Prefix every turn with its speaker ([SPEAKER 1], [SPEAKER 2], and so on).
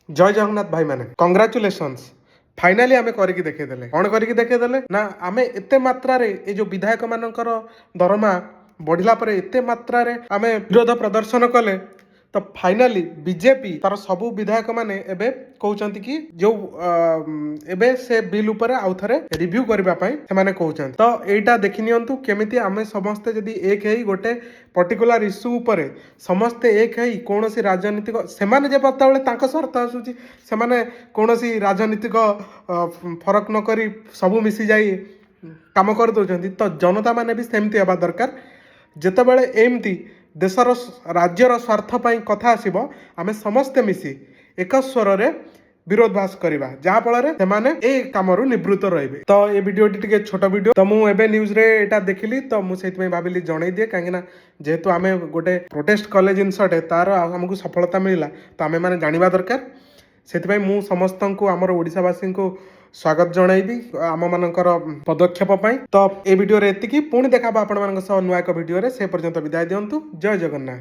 [SPEAKER 1] जय जगन्नाथ भाई मैंने कंग्राचुलेशंस फाइनाली आमे करके देखेदेले कौन करके देखेदेले ना आमे एते मात्रा रे ए जो विधायक मानकर दरमा बढ़िला परे एते मात्रा रे आमे विरोध प्रदर्शन कले तो फाइनाली बीजेपी तार सबू विधायक माने एबे कहउचंती कि जो एबे से बिल ऊपर आउ थरे रिव्यू करबा पई से माने कहउचंती तो एटा देखि नियंतु केमिति आमे समस्त जदी एक हेई गोटे पर्टिकुलर इश्यू ऊपर समस्ते एक हेई कोनोसी राजनीतिक से माने जे पताबले तांको स्वार्थ आसुची से माने कोनोसी राजनीतिक फरक न करी सबू मिसी जाई काम कर दउचंती तो जनता माने भी सेमति हेबा दरकार जेतेबेले एमती देशर राज्यर स्वार्थ पाई कथा आसीबो आमे समस्ते मिसी एक स्वर रे विरोधाभास करवा जहाँफल से माने ए कामरू निवृत्त रहिबे तो ये वीडियो टी छोट वीडियो तो मु एबे न्यूज रे एटा देखिली तो मुझे भाविली जणई दिए कहीं जेहेतु आमे गोटे प्रोटेस्ट कले जिनसटे तार आमको सफलता मिलला तो आमे माने जानिबा दरकार से मु समस्त को आमर ओडिशावासी को स्वागत जनइबी आम मानकर पदक्षेप तो ये वीडियो रे एतिकी पुणी देखा आपण मान नुआ एक वीडियो रे से पर्यंत विदाय दियंतु जय जगन्नाथ।